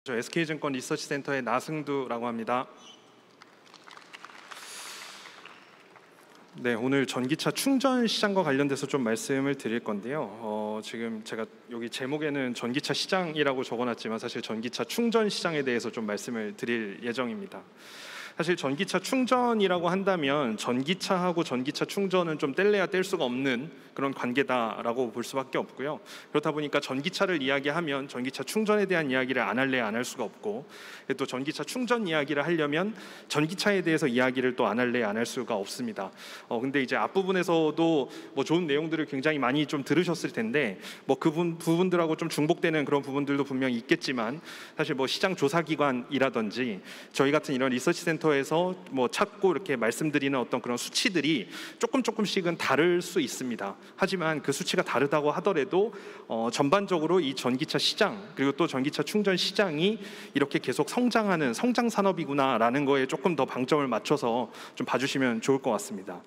저 SK증권 리서치센터의 나승두라고 합니다. 네, 오늘 전기차 충전 시장과 관련돼서 좀 말씀을 드릴 건데요. 지금 제가 여기 제목에는 전기차 시장이라고 적어놨지만 사실 전기차 충전 시장에 대해서 좀 말씀을 드릴 예정입니다. 사실 전기차 충전이라고 한다면 전기차하고 전기차 충전은 좀 뗄래야 뗄 수가 없는 그런 관계다라고 볼 수밖에 없고요. 그렇다 보니까 전기차를 이야기하면 전기차 충전에 대한 이야기를 안 할래야 안 할 수가 없고, 또 전기차 충전 이야기를 하려면 전기차에 대해서 이야기를 또 안 할래야 안 할 수가 없습니다. 근데 이제 앞부분에서도 뭐 좋은 내용들을 굉장히 많이 좀 들으셨을 텐데, 뭐 그 부분들하고 좀 중복되는 그런 부분들도 분명히 있겠지만, 사실 뭐 시장 조사기관이라든지 저희 같은 이런 리서치 센터에서 뭐 찾고 이렇게 말씀드리는 어떤 그런 수치들이 조금씩은 다를 수 있습니다. 하지만 그 수치가 다르다고 하더라도 전반적으로 이 전기차 시장, 그리고 또 전기차 충전 시장이 이렇게 계속 성장하는 성장 산업이구나라는 거에 조금 더 방점을 맞춰서 좀 봐주시면 좋을 것 같습니다.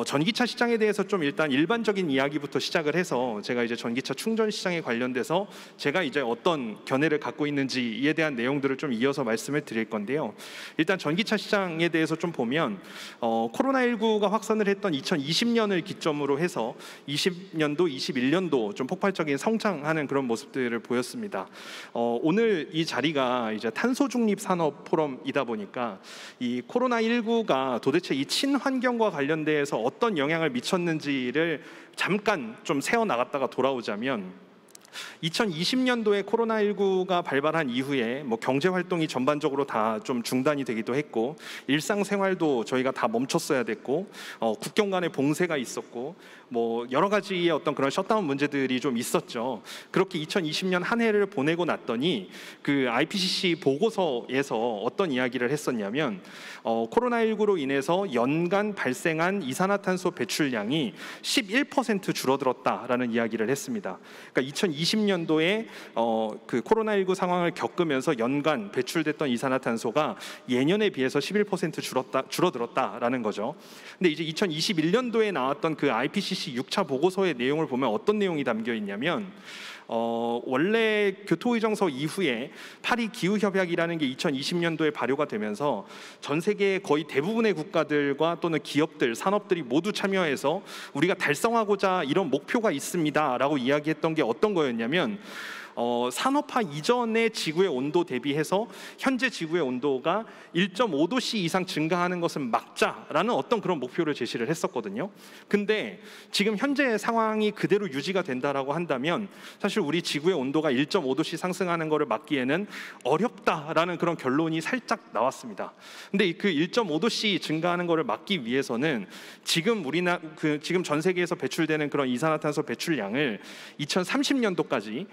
전기차 시장에 대해서 좀 일단 일반적인 이야기부터 시작을 해서 제가 이제 전기차 충전 시장에 관련돼서 제가 이제 어떤 견해를 갖고 있는지에 대한 내용들을 좀 이어서 말씀을 드릴 건데요. 일단 전기차 시장에 대해서 좀 보면 코로나19가 확산을 했던 2020년을 기점으로 해서 20년도, 21년도 좀 폭발적인 성장하는 그런 모습들을 보였습니다. 오늘 이 자리가 이제 탄소 중립 산업 포럼이다 보니까 이 코로나19가 도대체 이 친환경과 관련돼서 어떤 영향을 미쳤는지를 잠깐 좀 세워 나갔다가 돌아오자면, 2020년도에 코로나19가 발발한 이후에 뭐 경제 활동이 전반적으로 다 좀 중단이 되기도 했고, 일상생활도 저희가 다 멈췄어야 됐고, 국경 간의 봉쇄가 있었고, 뭐 여러 가지의 어떤 그런 셧다운 문제들이 좀 있었죠. 그렇게 2020년 한 해를 보내고 났더니 그 IPCC 보고서에서 어떤 이야기를 했었냐면, 코로나19로 인해서 연간 발생한 이산화탄소 배출량이 11% 줄어들었다라는 이야기를 했습니다. 그러니까 2020년도에 그 코로나19 상황을 겪으면서 연간 배출됐던 이산화탄소가 예년에 비해서 11% 줄어들었다라는 거죠. 근데 이제 2021년도에 나왔던 그 IPCC 6차 보고서의 내용을 보면 어떤 내용이 담겨 있냐면, 원래 교토의정서 이후에 파리 기후협약이라는 게 2020년도에 발효가 되면서 전 세계 거의 대부분의 국가들과 또는 기업들, 산업들이 모두 참여해서 우리가 달성하고자 이런 목표가 있습니다 라고 이야기했던 게 어떤 거였냐면, 산업화 이전의 지구의 온도 대비해서 현재 지구의 온도가 1.5도씨 이상 증가하는 것은 막자라는 어떤 그런 목표를 제시를 했었거든요. 근데 지금 현재 상황이 그대로 유지가 된다라고 한다면 사실 우리 지구의 온도가 1.5도씨 상승하는 것을 막기에는 어렵다라는 그런 결론이 살짝 나왔습니다. 근데 그 1.5도씨 증가하는 것을 막기 위해서는 지금 지금 전 세계에서 배출되는 그런 이산화탄소 배출량을 2030년도까지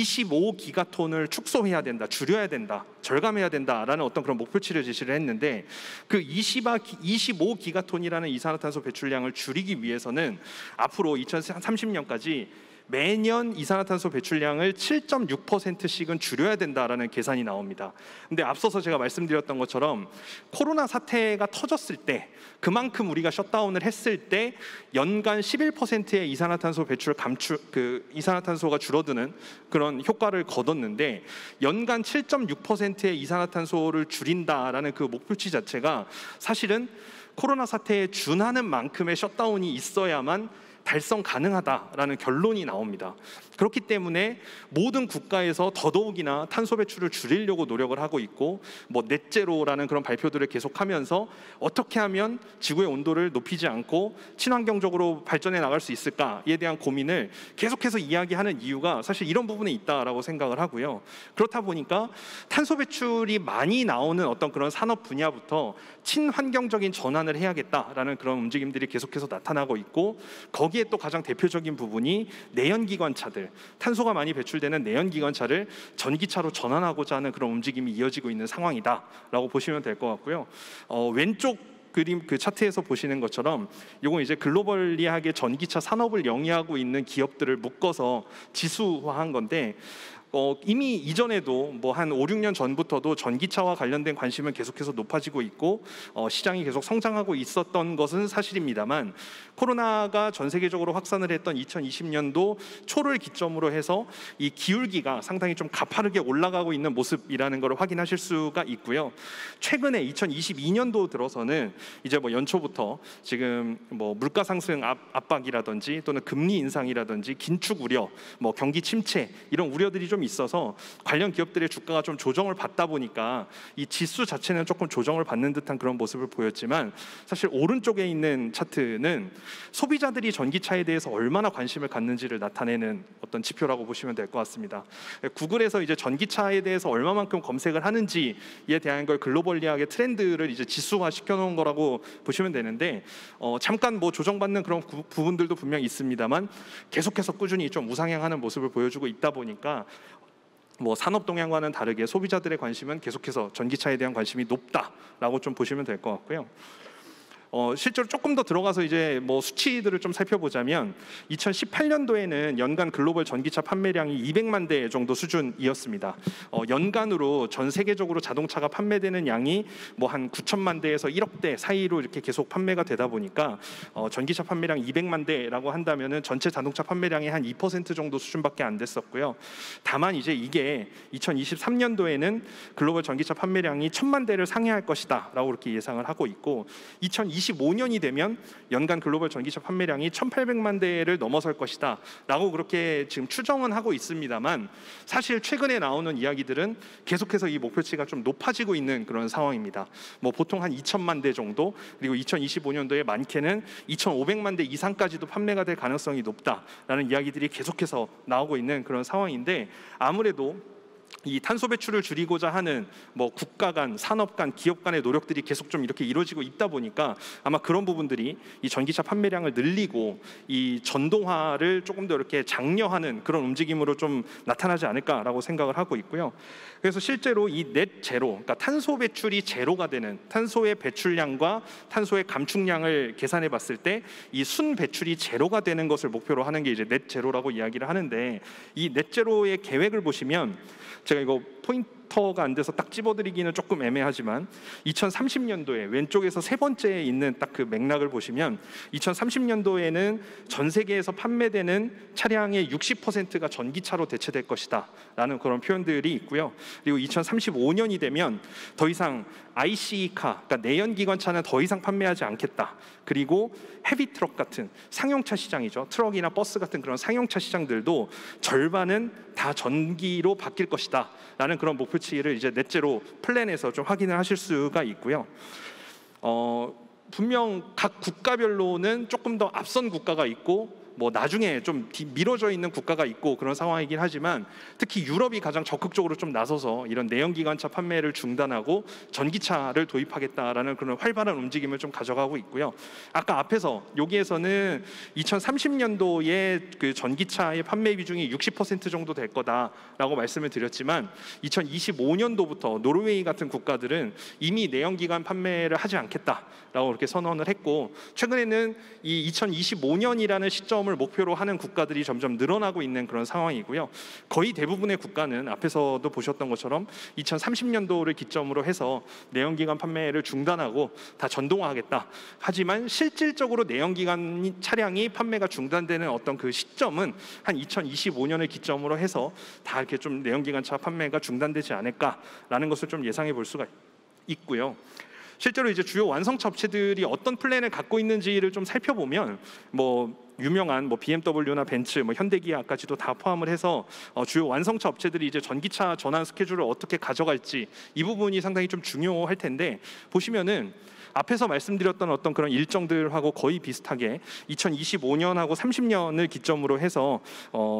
25기가톤을 축소해야 된다, 줄여야 된다, 절감해야 된다라는 어떤 그런 목표치를 제시를 했는데, 그 25기가톤이라는 이산화탄소 배출량을 줄이기 위해서는 앞으로 2030년까지 매년 이산화탄소 배출량을 7.6%씩은 줄여야 된다라는 계산이 나옵니다. 근데 앞서서 제가 말씀드렸던 것처럼 코로나 사태가 터졌을 때, 그만큼 우리가 셧다운을 했을 때 연간 11%의 이산화탄소 배출 이산화탄소가 줄어드는 그런 효과를 거뒀는데, 연간 7.6%의 이산화탄소를 줄인다라는 그 목표치 자체가 사실은 코로나 사태에 준하는 만큼의 셧다운이 있어야만 달성 가능하다라는 결론이 나옵니다. 그렇기 때문에 모든 국가에서 더더욱이나 탄소 배출을 줄이려고 노력을 하고 있고, 뭐 넷제로라는 그런 발표들을 계속하면서 어떻게 하면 지구의 온도를 높이지 않고 친환경적으로 발전해 나갈 수 있을까에 대한 고민을 계속해서 이야기하는 이유가 사실 이런 부분에 있다라고 생각을 하고요. 그렇다 보니까 탄소 배출이 많이 나오는 어떤 그런 산업 분야부터 친환경적인 전환을 해야겠다라는 그런 움직임들이 계속해서 나타나고 있고, 거기에 또 가장 대표적인 부분이 내연기관차들, 탄소가 많이 배출되는 내연기관차를 전기차로 전환하고자 하는 그런 움직임이 이어지고 있는 상황이다라고 보시면 될 것 같고요. 왼쪽 그림 그 차트에서 보시는 것처럼 이건 이제 글로벌리하게 전기차 산업을 영위하고 있는 기업들을 묶어서 지수화한 건데, 이미 이전에도 뭐 한 5, 6년 전부터도 전기차와 관련된 관심은 계속해서 높아지고 있고 시장이 계속 성장하고 있었던 것은 사실입니다만, 코로나가 전 세계적으로 확산을 했던 2020년도 초를 기점으로 해서 이 기울기가 상당히 좀 가파르게 올라가고 있는 모습이라는 것을 확인하실 수가 있고요. 최근에 2022년도 들어서는 이제 뭐 연초부터 지금 뭐 물가 상승 압박이라든지 또는 금리 인상이라든지 긴축 우려, 뭐 경기 침체 이런 우려들이 좀 있어서 관련 기업들의 주가가 좀 조정을 받다 보니까 이 지수 자체는 조금 조정을 받는 듯한 그런 모습을 보였지만, 사실 오른쪽에 있는 차트는 소비자들이 전기차에 대해서 얼마나 관심을 갖는지를 나타내는 어떤 지표라고 보시면 될 것 같습니다. 구글에서 이제 전기차에 대해서 얼마만큼 검색을 하는지에 대한 걸 글로벌리하게 트렌드를 이제 지수화 시켜놓은 거라고 보시면 되는데, 잠깐 뭐 조정받는 그런 부분들도 분명히 있습니다만 계속해서 꾸준히 좀 우상향하는 모습을 보여주고 있다 보니까 뭐 산업 동향과는 다르게 소비자들의 관심은 계속해서 전기차에 대한 관심이 높다라고 좀 보시면 될 것 같고요. 실제로 조금 더 들어가서 이제 뭐 수치들을 좀 살펴보자면 2018년도에는 연간 글로벌 전기차 판매량이 200만 대 정도 수준이었습니다. 연간으로 전 세계적으로 자동차가 판매되는 양이 뭐 한 9천만 대에서 1억 대 사이로 이렇게 계속 판매가 되다 보니까 전기차 판매량 200만 대라고 한다면은 전체 자동차 판매량의 한 2% 정도 수준밖에 안 됐었고요. 다만 이제 이게 2023년도에는 글로벌 전기차 판매량이 1,000만 대를 상회할 것이다라고 그렇게 예상을 하고 있고, 2025년이 되면 연간 글로벌 전기차 판매량이 1,800만 대를 넘어설 것이다 라고 그렇게 지금 추정은 하고 있습니다만, 사실 최근에 나오는 이야기들은 계속해서 이 목표치가 좀 높아지고 있는 그런 상황입니다. 뭐 보통 한 2,000만 대 정도, 그리고 2025년도에 많게는 2,500만 대 이상까지도 판매가 될 가능성이 높다라는 이야기들이 계속해서 나오고 있는 그런 상황인데, 아무래도 이 탄소 배출을 줄이고자 하는 뭐 국가 간, 산업 간, 기업 간의 노력들이 계속 좀 이렇게 이루어지고 있다 보니까 아마 그런 부분들이 이 전기차 판매량을 늘리고 이 전동화를 조금 더 이렇게 장려하는 그런 움직임으로 좀 나타나지 않을까라고 생각을 하고 있고요. 그래서 실제로 이 넷 제로, 그러니까 탄소 배출이 제로가 되는, 탄소의 배출량과 탄소의 감축량을 계산해 봤을 때 이 순 배출이 제로가 되는 것을 목표로 하는 게 이제 넷 제로라고 이야기를 하는데, 이 넷 제로의 계획을 보시면, 제가 이거 포인터가 안 돼서 딱 집어드리기는 조금 애매하지만 2030년도에 왼쪽에서 세 번째에 있는 딱 그 맥락을 보시면 2030년도에는 전 세계에서 판매되는 차량의 60%가 전기차로 대체될 것이다 라는 그런 표현들이 있고요. 그리고 2035년이 되면 더 이상 ICE카, 그러니까 내연기관차는 더 이상 판매하지 않겠다. 그리고 헤비트럭 같은 상용차 시장이죠. 트럭이나 버스 같은 그런 상용차 시장들도 절반은 다 전기로 바뀔 것이다 라는 그런 목표치를 이제 넷제로 플랜에서 좀 확인을 하실 수가 있고요. 분명 각 국가별로는 조금 더 앞선 국가가 있고 뭐 나중에 좀 미뤄져 있는 국가가 있고 그런 상황이긴 하지만, 특히 유럽이 가장 적극적으로 좀 나서서 이런 내연기관차 판매를 중단하고 전기차를 도입하겠다라는 그런 활발한 움직임을 좀 가져가고 있고요. 아까 앞에서 여기에서는 2030년도에 그 전기차의 판매 비중이 60% 정도 될 거다라고 말씀을 드렸지만, 2025년도부터 노르웨이 같은 국가들은 이미 내연기관 판매를 하지 않겠다라고 그렇게 선언을 했고, 최근에는 이 2025년이라는 시점을 목표로 하는 국가들이 점점 늘어나고 있는 그런 상황이고요. 거의 대부분의 국가는 앞에서도 보셨던 것처럼 2030년도를 기점으로 해서 내연기관 판매를 중단하고 다 전동화하겠다. 하지만 실질적으로 내연기관 차량이 판매가 중단되는 어떤 그 시점은 한 2025년을 기점으로 해서 다 이렇게 좀 내연기관차 판매가 중단되지 않을까라는 것을 좀 예상해 볼 수가 있고요. 실제로 이제 주요 완성차 업체들이 어떤 플랜을 갖고 있는지를 좀 살펴보면, 뭐 유명한 뭐 BMW나 벤츠, 뭐 현대기아까지도 다 포함을 해서 주요 완성차 업체들이 이제 전기차 전환 스케줄을 어떻게 가져갈지, 이 부분이 상당히 좀 중요할 텐데, 보시면은 앞에서 말씀드렸던 어떤 그런 일정들하고 거의 비슷하게 2025년하고 30년을 기점으로 해서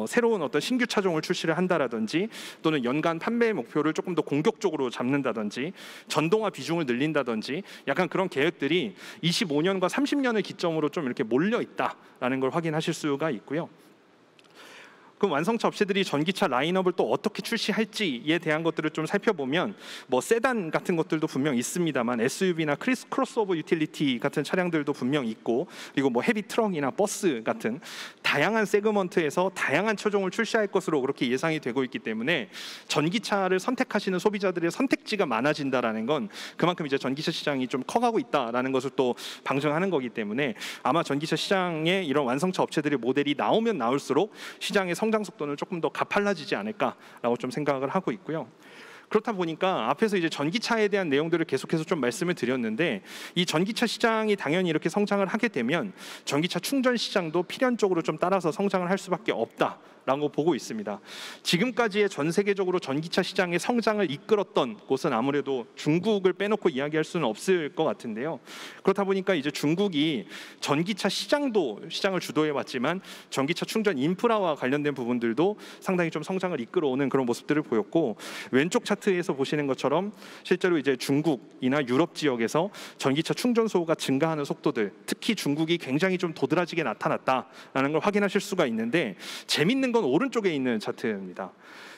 새로운 어떤 신규 차종을 출시를 한다라든지, 또는 연간 판매 목표를 조금 더 공격적으로 잡는다든지, 전동화 비중을 늘린다든지, 약간 그런 계획들이 25년과 30년을 기점으로 좀 이렇게 몰려 있다라는 걸 확인하실 수가 있고요. 그럼 완성차 업체들이 전기차 라인업을 또 어떻게 출시할지에 대한 것들을 좀 살펴보면 뭐 세단 같은 것들도 분명 있습니다만 SUV나 크로스오버 유틸리티 같은 차량들도 분명 있고, 그리고 뭐 헤비 트럭이나 버스 같은 다양한 세그먼트에서 다양한 차종을 출시할 것으로 그렇게 예상이 되고 있기 때문에 전기차를 선택하시는 소비자들의 선택지가 많아진다라는 건 그만큼 이제 전기차 시장이 좀 커가고 있다라는 것을 또 방증하는 거기 때문에 아마 전기차 시장에 이런 완성차 업체들의 모델이 나오면 나올수록 시장의 성장 속도는 조금 더 가팔라지지 않을까라고 좀 생각을 하고 있고요. 그렇다 보니까 앞에서 이제 전기차에 대한 내용들을 계속해서 좀 말씀을 드렸는데, 이 전기차 시장이 당연히 이렇게 성장을 하게 되면 전기차 충전 시장도 필연적으로 좀 따라서 성장을 할 수밖에 없다라고 보고 있습니다. 지금까지의 전 세계적으로 전기차 시장의 성장을 이끌었던 곳은 아무래도 중국을 빼놓고 이야기할 수는 없을 것 같은데요. 그렇다 보니까 이제 중국이 전기차 시장을 주도해 왔지만 전기차 충전 인프라와 관련된 부분들도 상당히 좀 성장을 이끌어오는 그런 모습들을 보였고, 왼쪽 차트에서 보시는 것처럼 실제로 이제 중국이나 유럽 지역에서 전기차 충전소가 증가하는 속도들, 특히 중국이 굉장히 좀 도드라지게 나타났다라는 걸 확인하실 수가 있는데, 재밌는 건 오른쪽에 있는 차트입니다.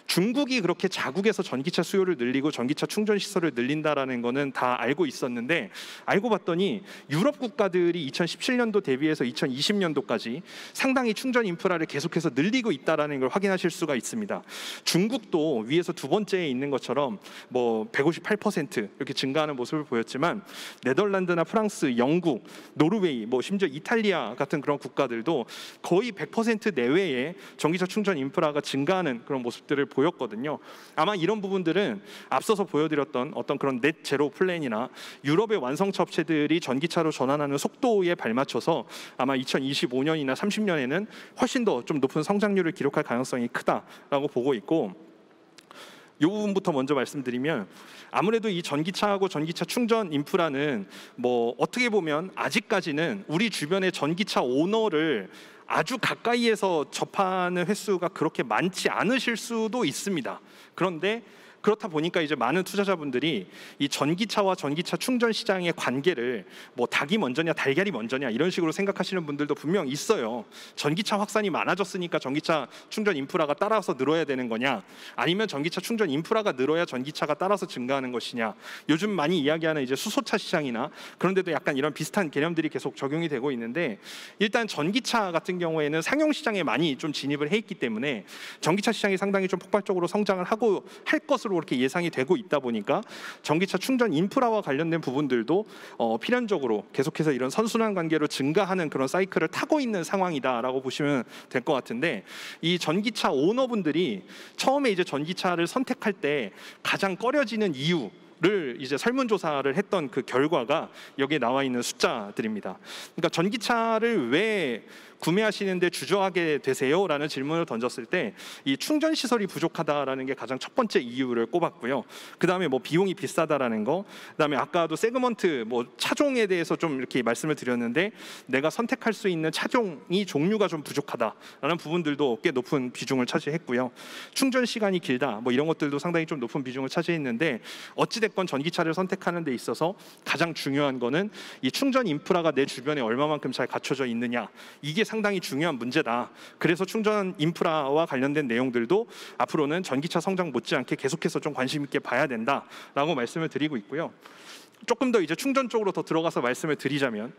중국이 그렇게 자국에서 전기차 수요를 늘리고 전기차 충전 시설을 늘린다라는 거는 다 알고 있었는데, 알고 봤더니 유럽 국가들이 2017년도 대비해서 2020년도까지 상당히 충전 인프라를 계속해서 늘리고 있다라는 걸 확인하실 수가 있습니다. 중국도 위에서 두 번째에 있는 것처럼 뭐 158% 이렇게 증가하는 모습을 보였지만, 네덜란드나 프랑스, 영국, 노르웨이, 뭐 심지어 이탈리아 같은 그런 국가들도 거의 100% 내외의 전기차 충전 인프라가 증가하는 그런 모습들을 보였거든요. 아마 이런 부분들은 앞서서 보여드렸던 어떤 그런 넷 제로 플랜이나 유럽의 완성차 업체들이 전기차로 전환하는 속도에 발맞춰서 아마 2025년이나 30년에는 훨씬 더 좀 높은 성장률을 기록할 가능성이 크다라고 보고 있고, 이 부분부터 먼저 말씀드리면, 아무래도 이 전기차하고 전기차 충전 인프라는 뭐 어떻게 보면 아직까지는 우리 주변의 전기차 오너를 아주 가까이에서 접하는 횟수가 그렇게 많지 않으실 수도 있습니다. 그런데 그렇다 보니까 이제 많은 투자자분들이 이 전기차와 전기차 충전 시장의 관계를 뭐 닭이 먼저냐 달걀이 먼저냐 이런 식으로 생각하시는 분들도 분명 있어요. 전기차 확산이 많아졌으니까 전기차 충전 인프라가 따라서 늘어야 되는 거냐, 아니면 전기차 충전 인프라가 늘어야 전기차가 따라서 증가하는 것이냐. 요즘 많이 이야기하는 이제 수소차 시장이나 그런 데도 약간 이런 비슷한 개념들이 계속 적용이 되고 있는데, 일단 전기차 같은 경우에는 상용 시장에 많이 좀 진입을 해 있기 때문에 전기차 시장이 상당히 좀 폭발적으로 성장을 하고 할 것으로 그렇게 예상이 되고 있다 보니까 전기차 충전 인프라와 관련된 부분들도 필연적으로 계속해서 이런 선순환 관계로 증가하는 그런 사이클을 타고 있는 상황이다라고 보시면 될 것 같은데, 이 전기차 오너분들이 처음에 이제 전기차를 선택할 때 가장 꺼려지는 이유를 이제 설문조사를 했던 그 결과가 여기에 나와 있는 숫자들입니다. 그러니까 전기차를 왜 구매하시는데 주저하게 되세요? 라는 질문을 던졌을 때 이 충전 시설이 부족하다라는 게 가장 첫 번째 이유를 꼽았고요. 그 다음에 뭐 비용이 비싸다라는 거, 그 다음에 아까도 세그먼트 뭐 차종에 대해서 좀 이렇게 말씀을 드렸는데, 내가 선택할 수 있는 차종이 종류가 좀 부족하다라는 부분들도 꽤 높은 비중을 차지했고요. 충전 시간이 길다 뭐 이런 것들도 상당히 좀 높은 비중을 차지했는데, 어찌됐건 전기차를 선택하는 데 있어서 가장 중요한 거는 이 충전 인프라가 내 주변에 얼마만큼 잘 갖춰져 있느냐, 이게 상당히 중요한 문제다. 그래서 충전 인프라와 관련된 내용들도 앞으로는 전기차 성장 못지않게 계속해서 좀 관심 있게 봐야 된다라고 말씀을 드리고 있고요. 조금 더 이제 충전 쪽으로 더 들어가서 말씀을 드리자면,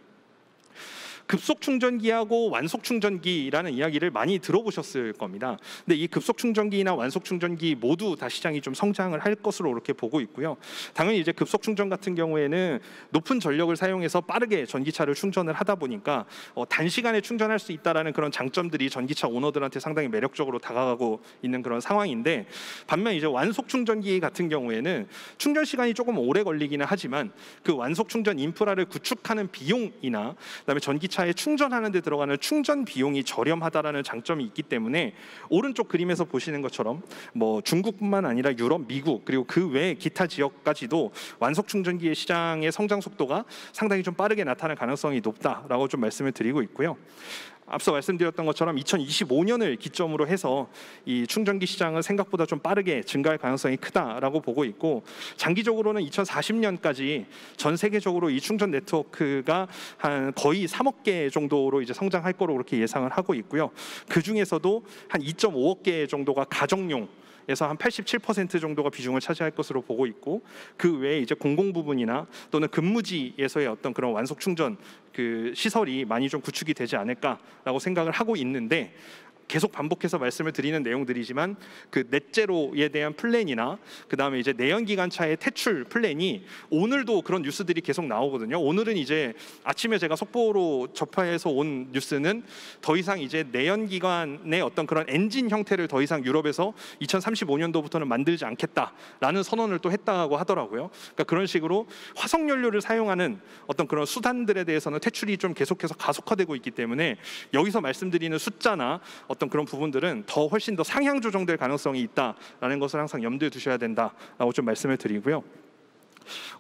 급속 충전기하고 완속 충전기라는 이야기를 많이 들어보셨을 겁니다. 근데 이 급속 충전기나 완속 충전기 모두 다 시장이 좀 성장을 할 것으로 이렇게 보고 있고요. 당연히 이제 급속 충전 같은 경우에는 높은 전력을 사용해서 빠르게 전기차를 충전을 하다 보니까 단시간에 충전할 수 있다라는 그런 장점들이 전기차 오너들한테 상당히 매력적으로 다가가고 있는 그런 상황인데, 반면 이제 완속 충전기 같은 경우에는 충전 시간이 조금 오래 걸리기는 하지만 그 완속 충전 인프라를 구축하는 비용이나 그다음에 전기차에 충전하는 데 들어가는 충전 비용이 저렴하다라는 장점이 있기 때문에, 오른쪽 그림에서 보시는 것처럼 뭐 중국뿐만 아니라 유럽, 미국 그리고 그 외 기타 지역까지도 완속 충전기의 시장의 성장 속도가 상당히 좀 빠르게 나타날 가능성이 높다라고 좀 말씀을 드리고 있고요. 앞서 말씀드렸던 것처럼 2025년을 기점으로 해서 이 충전기 시장은 생각보다 좀 빠르게 증가할 가능성이 크다라고 보고 있고, 장기적으로는 2040년까지 전 세계적으로 이 충전 네트워크가 한 거의 3억 개 정도로 이제 성장할 거로 그렇게 예상을 하고 있고요. 그 중에서도 한 2.5억 개 정도가 가정용 에서 한 87% 정도가 비중을 차지할 것으로 보고 있고, 그 외에 이제 공공 부분이나 또는 근무지에서의 어떤 그런 완속 충전 그 시설이 많이 좀 구축이 되지 않을까라고 생각을 하고 있는데, 계속 반복해서 말씀을 드리는 내용들이지만 그 넷제로에 대한 플랜이나 그 다음에 이제 내연기관차의 퇴출 플랜이 오늘도 그런 뉴스들이 계속 나오거든요. 오늘은 이제 아침에 제가 속보로 접해서 온 뉴스는 더 이상 이제 내연기관의 어떤 그런 엔진 형태를 더 이상 유럽에서 2035년도부터는 만들지 않겠다라는 선언을 또 했다고 하더라고요. 그러니까 그런 식으로 화석연료를 사용하는 어떤 그런 수단들에 대해서는 퇴출이 좀 계속해서 가속화되고 있기 때문에 여기서 말씀드리는 숫자나 어떤 그런 부분들은 더 훨씬 더 상향 조정될 가능성이 있다라는 것을 항상 염두에 두셔야 된다라고 좀 말씀을 드리고요.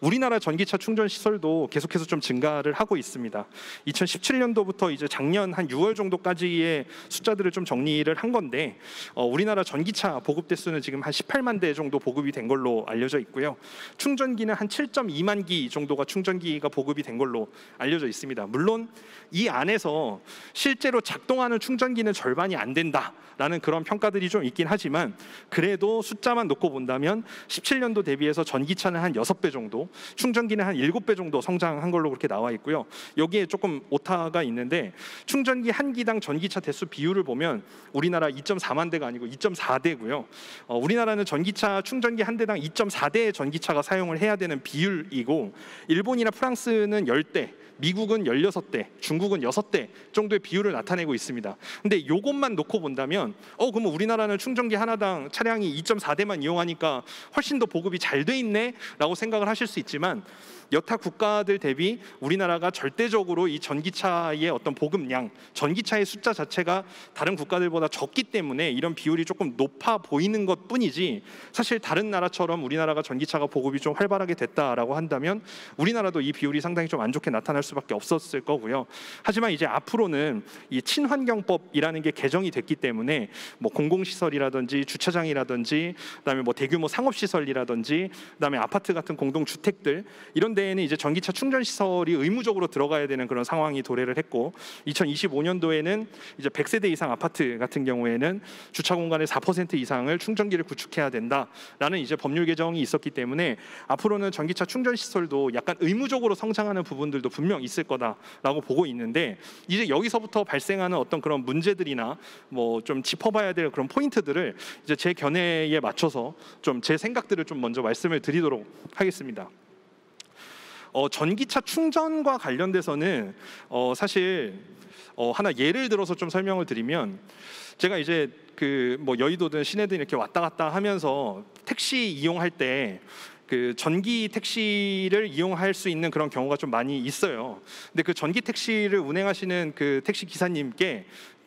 우리나라 전기차 충전 시설도 계속해서 좀 증가를 하고 있습니다. 2017년도부터 이제 작년 한 6월 정도까지의 숫자들을 좀 정리를 한 건데, 우리나라 전기차 보급 대수는 지금 한 18만 대 정도 보급이 된 걸로 알려져 있고요. 충전기는 한 7.2만 기 정도가 충전기가 보급이 된 걸로 알려져 있습니다. 물론 이 안에서 실제로 작동하는 충전기는 절반이 안 된다라는 그런 평가들이 좀 있긴 하지만, 그래도 숫자만 놓고 본다면 17년도 대비해서 전기차는 한 6배 정도, 충전기는 한 7배 정도 성장한 걸로 그렇게 나와 있고요. 여기에 조금 오타가 있는데, 충전기 한 기당 전기차 대수 비율을 보면 우리나라 2.4만 대가 아니고 2.4대고요. 우리나라는 전기차 충전기 한 대당 2.4대의 전기차가 사용을 해야 되는 비율이고, 일본이나 프랑스는 10대, 미국은 16대, 중국은 6대 정도의 비율을 나타내고 있습니다. 근데 이것만 놓고 본다면 그러면 우리나라는 충전기 하나당 차량이 2.4대만 이용하니까 훨씬 더 보급이 잘 돼 있네 라고 생각을 하실 수 있지만, 여타 국가들 대비 우리나라가 절대적으로 이 전기차의 어떤 보급량, 전기차의 숫자 자체가 다른 국가들보다 적기 때문에 이런 비율이 조금 높아 보이는 것뿐이지, 사실 다른 나라처럼 우리나라가 전기차가 보급이 좀 활발하게 됐다라고 한다면 우리나라도 이 비율이 상당히 좀 안 좋게 나타날 수밖에 없었을 거고요. 하지만 이제 앞으로는 이 친환경법이라는 게 개정이 됐기 때문에 뭐 공공시설이라든지 주차장이라든지 그다음에 뭐 대규모 상업시설이라든지 그다음에 아파트 같은 공동주택들, 이런 데에는 이제 전기차 충전 시설이 의무적으로 들어가야 되는 그런 상황이 도래를 했고, 2025년도에는 이제 100세대 이상 아파트 같은 경우에는 주차 공간의 4% 이상을 충전기를 구축해야 된다라는 이제 법률 개정이 있었기 때문에 앞으로는 전기차 충전 시설도 약간 의무적으로 성장하는 부분들도 분명 있을 거다라고 보고 있는데, 이제 여기서부터 발생하는 어떤 그런 문제들이나 뭐 좀 짚어봐야 될 그런 포인트들을 이제 제 견해에 맞춰서 좀 제 생각들을 좀 먼저 말씀을 드리도록 하겠습니다. 전기차 충전과 관련돼서는 사실 하나 예를 들어서 좀 설명을 드리면, 제가 이제 그 뭐 여의도든 시내든 이렇게 왔다 갔다 하면서 택시 이용할 때 그 전기 택시를 이용할 수 있는 그런 경우가 좀 많이 있어요. 근데 그 전기 택시를 운행하시는 그 택시 기사님께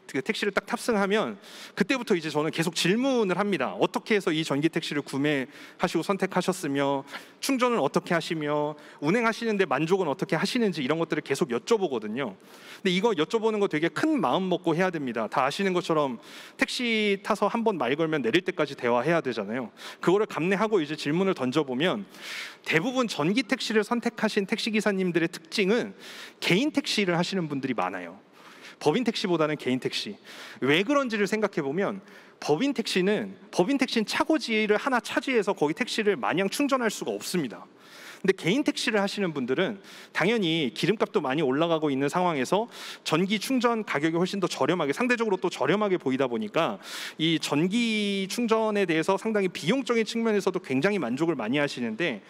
그 택시를 딱 탑승하면 그때부터 이제 저는 계속 질문을 합니다. 어떻게 해서 이 전기 택시를 구매하시고 선택하셨으며, 충전을 어떻게 하시며, 운행하시는데 만족은 어떻게 하시는지, 이런 것들을 계속 여쭤보거든요. 근데 이거 여쭤보는 거 되게 큰 마음 먹고 해야 됩니다. 다 아시는 것처럼 택시 타서 한 번 말 걸면 내릴 때까지 대화해야 되잖아요. 그거를 감내하고 이제 질문을 던져보면 대부분 전기 택시를 선택하신 택시 기사님들의 특징은 개인 택시를 하시는 분들이 많아요. 법인 택시보다는 개인 택시. 왜 그런지를 생각해 보면, 법인 택시는 차고지를 하나 차지해서 거기 택시를 마냥 충전할 수가 없습니다. 근데 개인 택시를 하시는 분들은 당연히 기름값도 많이 올라가고 있는 상황에서 전기 충전 가격이 훨씬 더 저렴하게, 상대적으로 또 저렴하게 보이다 보니까 이 전기 충전에 대해서 상당히 비용적인 측면에서도 굉장히 만족을 많이 하시는데,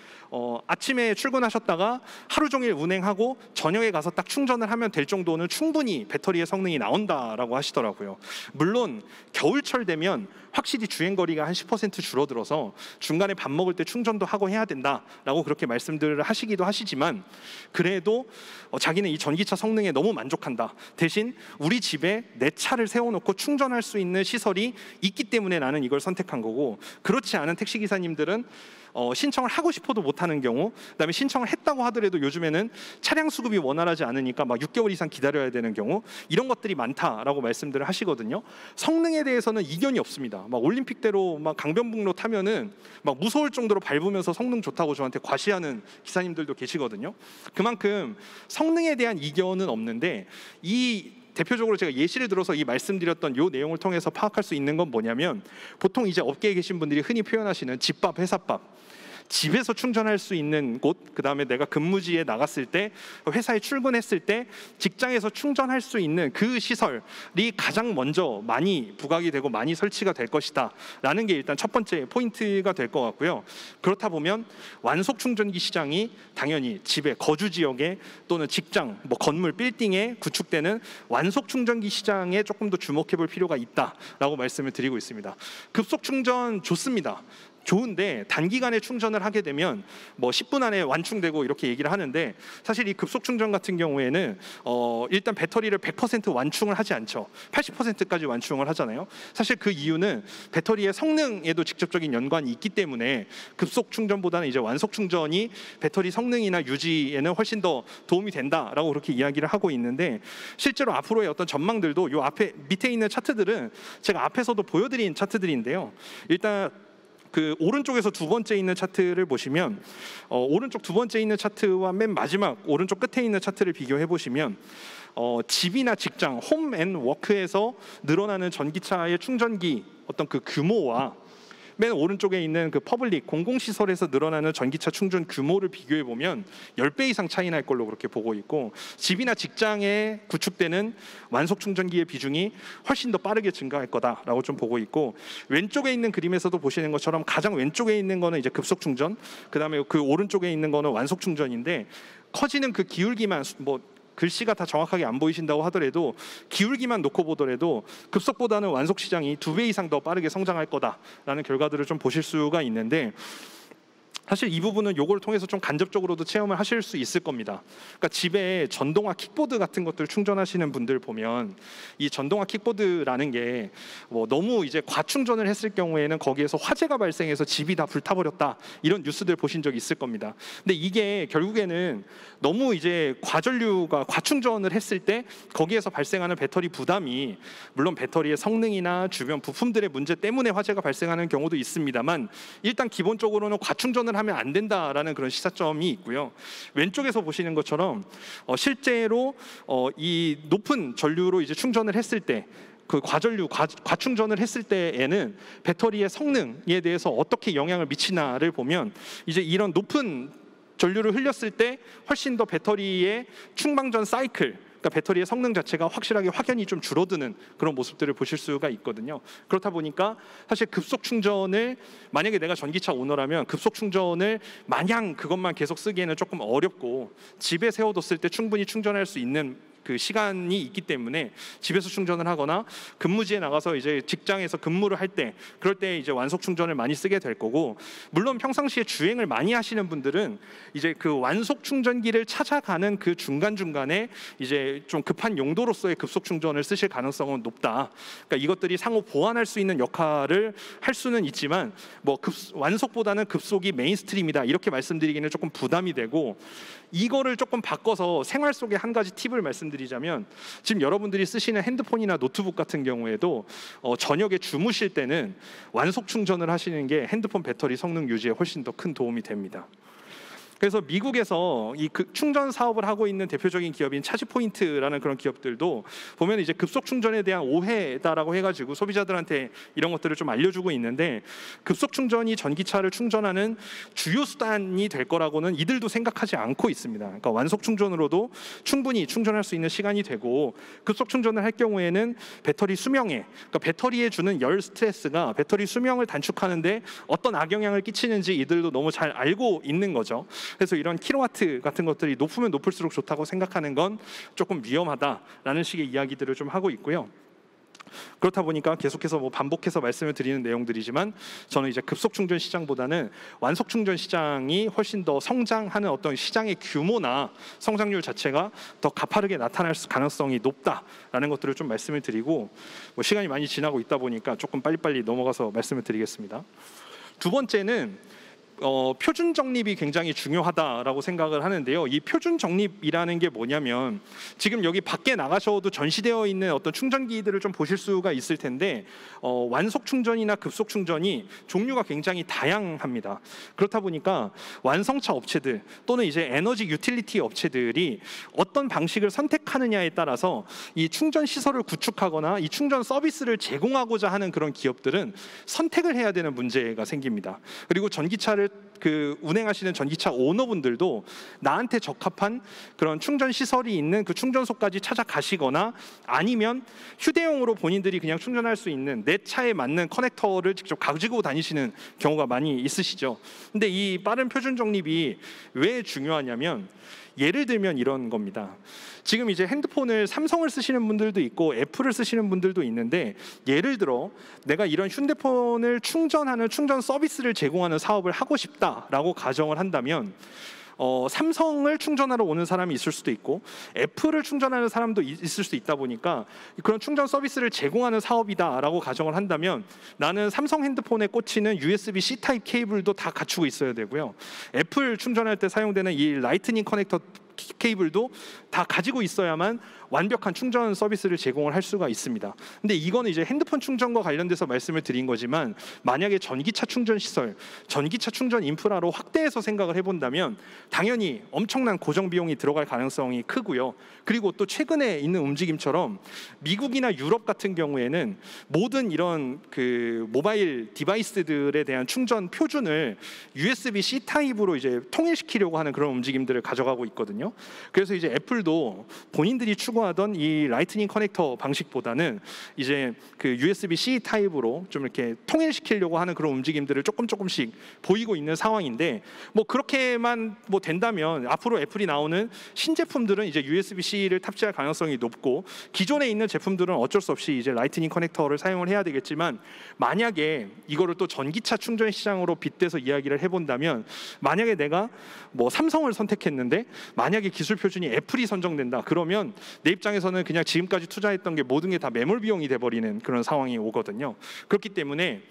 아침에 출근하셨다가 하루 종일 운행하고 저녁에 가서 딱 충전을 하면 될 정도는 충분히 배터리의 성능이 나온다라고 하시더라고요. 물론 겨울철 되면 확실히 주행거리가 한 10% 줄어들어서 중간에 밥 먹을 때 충전도 하고 해야 된다라고 그렇게 말씀들을 하시기도 하시지만, 그래도 자기는 이 전기차 성능에 너무 만족한다, 대신 우리 집에 내 차를 세워놓고 충전할 수 있는 시설이 있기 때문에 나는 이걸 선택한 거고, 그렇지 않은 택시기사님들은 신청을 하고 싶어도 못하는 경우, 그다음에 신청을 했다고 하더라도 요즘에는 차량 수급이 원활하지 않으니까 막 6개월 이상 기다려야 되는 경우, 이런 것들이 많다라고 말씀들을 하시거든요. 성능에 대해서는 이견이 없습니다. 막 올림픽대로 막 강변북로 타면은 막 무서울 정도로 밟으면서 성능 좋다고 저한테 과시하는 기사님들도 계시거든요. 그만큼 성능에 대한 이견은 없는데, 이 대표적으로 제가 예시를 들어서 이 말씀드렸던 이 내용을 통해서 파악할 수 있는 건 뭐냐면, 보통 이제 업계에 계신 분들이 흔히 표현하시는 집밥, 회사밥, 집에서 충전할 수 있는 곳, 그 다음에 내가 근무지에 나갔을 때, 회사에 출근했을 때 직장에서 충전할 수 있는 그 시설이 가장 먼저 많이 부각이 되고 많이 설치가 될 것이다 라는 게 일단 첫 번째 포인트가 될 것 같고요. 그렇다 보면 완속 충전기 시장이 당연히 집에, 거주 지역에 또는 직장, 뭐 건물, 빌딩에 구축되는 완속 충전기 시장에 조금 더 주목해 볼 필요가 있다라고 말씀을 드리고 있습니다. 급속 충전 좋습니다. 좋은데 단기간에 충전을 하게 되면 뭐 10분 안에 완충되고 이렇게 얘기를 하는데, 사실 이 급속 충전 같은 경우에는 일단 배터리를 100% 완충을 하지 않죠. 80%까지 완충을 하잖아요. 사실 그 이유는 배터리의 성능에도 직접적인 연관이 있기 때문에 급속 충전보다는 이제 완속 충전이 배터리 성능이나 유지에는 훨씬 더 도움이 된다라고 그렇게 이야기를 하고 있는데, 실제로 앞으로의 어떤 전망들도 요 앞에 밑에 있는 차트들은 제가 앞에서도 보여드린 차트들인데요. 일단 그 오른쪽에서 두 번째 있는 차트를 보시면, 오른쪽 두 번째 있는 차트와 맨 마지막 오른쪽 끝에 있는 차트를 비교해 보시면, 집이나 직장, 홈 앤 워크에서 늘어나는 전기차의 충전기 어떤 그 규모와 맨 오른쪽에 있는 그 퍼블릭, 공공시설에서 늘어나는 전기차 충전 규모를 비교해 보면 10배 이상 차이 날 걸로 그렇게 보고 있고, 집이나 직장에 구축되는 완속 충전기의 비중이 훨씬 더 빠르게 증가할 거다라고 좀 보고 있고, 왼쪽에 있는 그림에서도 보시는 것처럼 가장 왼쪽에 있는 거는 이제 급속 충전, 그다음에 그 오른쪽에 있는 거는 완속 충전인데, 커지는 그 기울기만, 뭐 글씨가 다 정확하게 안 보이신다고 하더라도 기울기만 놓고 보더라도 급속보다는 완속 시장이 2배 이상 더 빠르게 성장할 거다라는 결과들을 좀 보실 수가 있는데, 사실 이 부분은 요걸 통해서 좀 간접적으로도 체험을 하실 수 있을 겁니다. 그러니까 집에 전동화 킥보드 같은 것들 충전하시는 분들 보면, 이 전동화 킥보드라는 게 뭐 너무 이제 과충전을 했을 경우에는 거기에서 화재가 발생해서 집이 다 불타버렸다, 이런 뉴스들 보신 적 있을 겁니다. 근데 이게 결국에는 너무 이제 과전류가 과충전을 했을 때 거기에서 발생하는 배터리 부담이, 물론 배터리의 성능이나 주변 부품들의 문제 때문에 화재가 발생하는 경우도 있습니다만, 일단 기본적으로는 과충전을 하면 안 된다라는 그런 시사점이 있고요. 왼쪽에서 보시는 것처럼 실제로 이 높은 전류로 이제 충전을 했을 때, 그 과전류, 과충전을 했을 때에는 배터리의 성능에 대해서 어떻게 영향을 미치나를 보면, 이제 이런 높은 전류를 흘렸을 때 훨씬 더 배터리의 충방전 사이클, 그러니까 배터리의 성능 자체가 확실하게 확연히 좀 줄어드는 그런 모습들을 보실 수가 있거든요. 그렇다 보니까 사실 급속 충전을, 만약에 내가 전기차 오너라면 급속 충전을 마냥 그것만 계속 쓰기에는 조금 어렵고, 집에 세워뒀을 때 충분히 충전할 수 있는 그 시간이 있기 때문에 집에서 충전을 하거나 근무지에 나가서 이제 직장에서 근무를 할 때, 그럴 때 이제 완속 충전을 많이 쓰게 될 거고, 물론 평상시에 주행을 많이 하시는 분들은 이제 그 완속 충전기를 찾아가는 그 중간중간에 이제 좀 급한 용도로서의 급속 충전을 쓰실 가능성은 높다. 그러니까 이것들이 상호 보완할 수 있는 역할을 할 수는 있지만, 뭐 완속보다는 급속이 메인스트림이다 이렇게 말씀드리기는 조금 부담이 되고, 이거를 조금 바꿔서 생활 속에 한 가지 팁을 말씀드리자면, 지금 여러분들이 쓰시는 핸드폰이나 노트북 같은 경우에도 저녁에 주무실 때는 완속 충전을 하시는 게 핸드폰 배터리 성능 유지에 훨씬 더 큰 도움이 됩니다. 그래서 미국에서 이 충전 사업을 하고 있는 대표적인 기업인 차지포인트라는 그런 기업들도 보면 이제 급속 충전에 대한 오해다라고 해가지고 소비자들한테 이런 것들을 좀 알려주고 있는데, 급속 충전이 전기차를 충전하는 주요 수단이 될 거라고는 이들도 생각하지 않고 있습니다. 그러니까 완속 충전으로도 충분히 충전할 수 있는 시간이 되고, 급속 충전을 할 경우에는 배터리 수명에, 그러니까 배터리에 주는 열 스트레스가 배터리 수명을 단축하는데 어떤 악영향을 끼치는지 이들도 너무 잘 알고 있는 거죠. 그래서 이런 킬로와트 같은 것들이 높으면 높을수록 좋다고 생각하는 건 조금 위험하다라는 식의 이야기들을 좀 하고 있고요. 그렇다 보니까 계속해서 뭐 반복해서 말씀을 드리는 내용들이지만, 저는 이제 급속 충전 시장보다는 완속 충전 시장이 훨씬 더 성장하는 어떤 시장의 규모나 성장률 자체가 더 가파르게 나타날 가능성이 높다라는 것들을 좀 말씀을 드리고, 뭐 시간이 많이 지나고 있다 보니까 조금 빨리빨리 넘어가서 말씀을 드리겠습니다. 두 번째는 표준 적립이 굉장히 중요하다라고 생각을 하는데요. 이 표준 적립이라는 게 뭐냐면 지금 여기 밖에 나가셔도 전시되어 있는 어떤 충전기들을 좀 보실 수가 있을 텐데 완속 충전이나 급속 충전이 종류가 굉장히 다양합니다. 그렇다 보니까 완성차 업체들 또는 이제 에너지 유틸리티 업체들이 어떤 방식을 선택하느냐에 따라서 이 충전 시설을 구축하거나 이 충전 서비스를 제공하고자 하는 그런 기업들은 선택을 해야 되는 문제가 생깁니다. 그리고 전기차를 운행하시는 전기차 오너분들도 나한테 적합한 그런 충전 시설이 있는 그 충전소까지 찾아가시거나 아니면 휴대용으로 본인들이 그냥 충전할 수 있는 내 차에 맞는 커넥터를 직접 가지고 다니시는 경우가 많이 있으시죠. 근데 이 빠른 표준 적립이 왜 중요하냐면 예를 들면 이런 겁니다. 지금 이제 핸드폰을 삼성을 쓰시는 분들도 있고 애플을 쓰시는 분들도 있는데 예를 들어 내가 이런 휴대폰을 충전하는 충전 서비스를 제공하는 사업을 하고 싶다라고 가정을 한다면 삼성을 충전하러 오는 사람이 있을 수도 있고 애플을 충전하는 사람도 있을 수 있다 보니까 그런 충전 서비스를 제공하는 사업이다라고 가정을 한다면 나는 삼성 핸드폰에 꽂히는 USB-C 타입 케이블도 다 갖추고 있어야 되고요. 애플 충전할 때 사용되는 이 라이트닝 커넥터 케이블도 다 가지고 있어야만 완벽한 충전 서비스를 제공을 할 수가 있습니다. 근데 이거는 이제 핸드폰 충전과 관련돼서 말씀을 드린 거지만 만약에 전기차 충전 시설, 전기차 충전 인프라로 확대해서 생각을 해본다면 당연히 엄청난 고정 비용이 들어갈 가능성이 크고요. 그리고 또 최근에 있는 움직임처럼 미국이나 유럽 같은 경우에는 모든 이런 모바일 디바이스들에 대한 충전 표준을 USB-C 타입으로 이제 통일시키려고 하는 그런 움직임들을 가져가고 있거든요. 그래서 이제 애플도 본인들이 추구하던 이 라이트닝 커넥터 방식보다는 이제 USB-C 타입으로 좀 이렇게 통일시키려고 하는 그런 움직임들을 조금씩 보이고 있는 상황인데 뭐 그렇게만 뭐 된다면 앞으로 애플이 나오는 신제품들은 이제 USB-C를 탑재할 가능성이 높고 기존에 있는 제품들은 어쩔 수 없이 이제 라이트닝 커넥터를 사용을 해야 되겠지만 만약에 이거를 또 전기차 충전 시장으로 빗대서 이야기를 해본다면 만약에 내가 뭐 삼성을 선택했는데 만약에 기술 표준이 애플이 선정된다 그러면 내 입장에서는 그냥 지금까지 투자했던 게 모든 게 다 매몰 비용이 돼버리는 그런 상황이 오거든요. 그렇기 때문에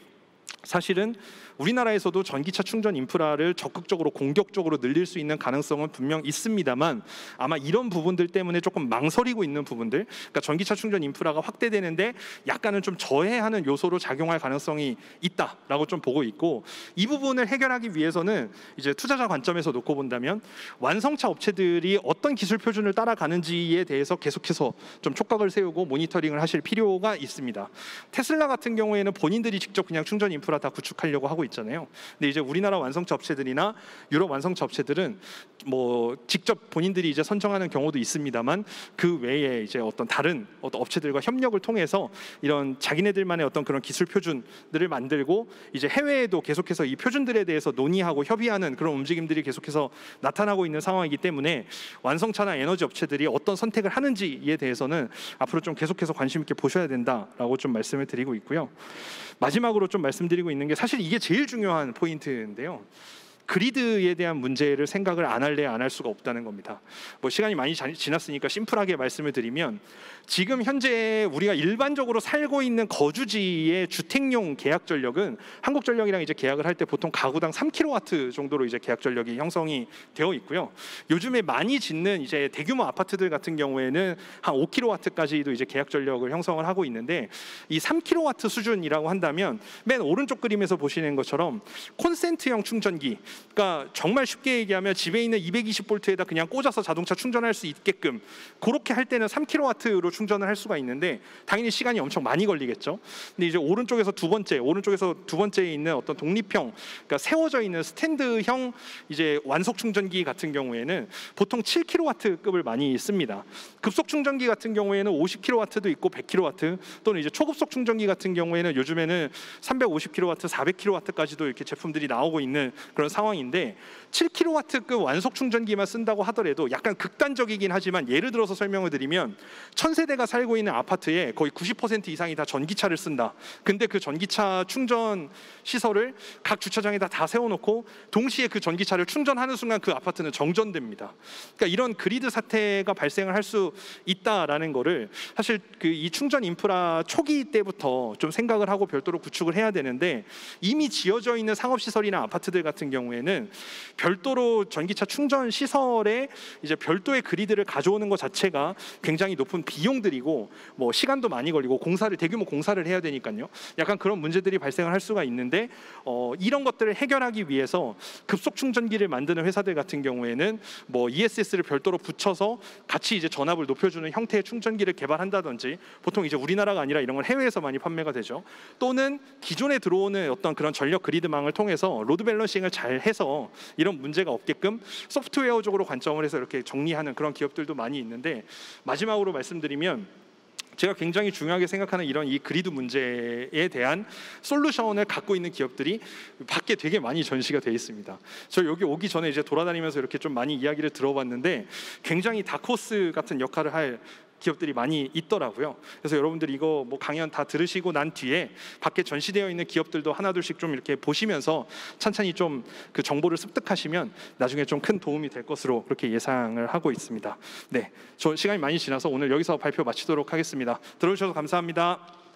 사실은 우리나라에서도 전기차 충전 인프라를 적극적으로 공격적으로 늘릴 수 있는 가능성은 분명 있습니다만 아마 이런 부분들 때문에 조금 망설이고 있는 부분들, 그러니까 전기차 충전 인프라가 확대되는데 약간은 좀 저해하는 요소로 작용할 가능성이 있다라고 좀 보고 있고 이 부분을 해결하기 위해서는 이제 투자자 관점에서 놓고 본다면 완성차 업체들이 어떤 기술 표준을 따라가는지에 대해서 계속해서 좀 촉각을 세우고 모니터링을 하실 필요가 있습니다. 테슬라 같은 경우에는 본인들이 직접 그냥 충전 인프라 다 구축하려고 하고 있잖아요. 근데 이제 우리나라 완성차 업체들이나 유럽 완성차 업체들은 뭐 직접 본인들이 이제 선정하는 경우도 있습니다만 그 외에 이제 어떤 다른 업체들과 협력을 통해서 이런 자기네들만의 어떤 그런 기술 표준들을 만들고 이제 해외에도 계속해서 이 표준들에 대해서 논의하고 협의하는 그런 움직임들이 계속해서 나타나고 있는 상황이기 때문에 완성차나 에너지 업체들이 어떤 선택을 하는지에 대해서는 앞으로 좀 계속해서 관심 있게 보셔야 된다라고 좀 말씀을 드리고 있고요. 마지막으로 좀 말씀드리고 있는 게 사실 이게 제일 중요한 포인트인데요. 그리드에 대한 문제를 생각을 안 할래 안 할 수가 없다는 겁니다. 뭐 시간이 많이 지났으니까 심플하게 말씀을 드리면 지금 현재 우리가 일반적으로 살고 있는 거주지의 주택용 계약 전력은 한국전력이랑 이제 계약을 할 때 보통 가구당 3kW 정도로 이제 계약 전력이 형성이 되어 있고요. 요즘에 많이 짓는 이제 대규모 아파트들 같은 경우에는 한 5kW까지도 이제 계약 전력을 형성을 하고 있는데 이 3kW 수준이라고 한다면 맨 오른쪽 그림에서 보시는 것처럼 콘센트형 충전기, 그러니까 정말 쉽게 얘기하면 집에 있는 220V에다 그냥 꽂아서 자동차 충전할 수 있게끔 그렇게 할 때는 3kW로 충전을 할 수가 있는데 당연히 시간이 엄청 많이 걸리겠죠. 근데 이제 오른쪽에서 두 번째에 있는 어떤 독립형, 그러니까 세워져 있는 스탠드형 이제 완속 충전기 같은 경우에는 보통 7kW급을 많이 씁니다. 급속 충전기 같은 경우에는 50kW도 있고 100kW 또는 이제 초급속 충전기 같은 경우에는 요즘에는 350kW, 400kW까지도 이렇게 제품들이 나오고 있는 그런 상황인데 7kW급 완속 충전기만 쓴다고 하더라도 약간 극단적이긴 하지만 예를 들어서 설명을 드리면 1000세대가 살고 있는 아파트에 거의 90% 이상이 다 전기차를 쓴다. 근데 그 전기차 충전 시설을 각 주차장에다 다 세워놓고 동시에 그 전기차를 충전하는 순간 그 아파트는 정전됩니다. 그러니까 이런 그리드 사태가 발생을 할 수 있다라는 거를 사실 이 충전 인프라 초기 때부터 좀 생각을 하고 별도로 구축을 해야 되는데 이미 지어져 있는 상업시설이나 아파트들 같은 경우에 경우에는 별도로 전기차 충전 시설에 이제 별도의 그리드를 가져오는 것 자체가 굉장히 높은 비용들이고 뭐 시간도 많이 걸리고 대규모 공사를 해야 되니까요. 약간 그런 문제들이 발생을 할 수가 있는데 이런 것들을 해결하기 위해서 급속 충전기를 만드는 회사들 같은 경우에는 뭐 ESS를 별도로 붙여서 같이 이제 전압을 높여주는 형태의 충전기를 개발한다든지, 보통 이제 우리나라가 아니라 이런 건 해외에서 많이 판매가 되죠. 또는 기존에 들어오는 어떤 그런 전력 그리드망을 통해서 로드 밸런싱을 잘 해서 이런 문제가 없게끔 소프트웨어적으로 관점을 해서 이렇게 정리하는 그런 기업들도 많이 있는데, 마지막으로 말씀드리면 제가 굉장히 중요하게 생각하는 이 그리드 문제에 대한 솔루션을 갖고 있는 기업들이 밖에 되게 많이 전시가 돼 있습니다. 저 여기 오기 전에 이제 돌아다니면서 이렇게 좀 많이 이야기를 들어봤는데 굉장히 다크호스 같은 역할을 할 기업들이 많이 있더라고요. 그래서 여러분들 이거 뭐 강연 다 들으시고 난 뒤에 밖에 전시되어 있는 기업들도 하나둘씩 좀 이렇게 보시면서 천천히 좀 그 정보를 습득하시면 나중에 좀 큰 도움이 될 것으로 그렇게 예상을 하고 있습니다. 네, 저 시간이 많이 지나서 오늘 여기서 발표 마치도록 하겠습니다. 들어주셔서 감사합니다.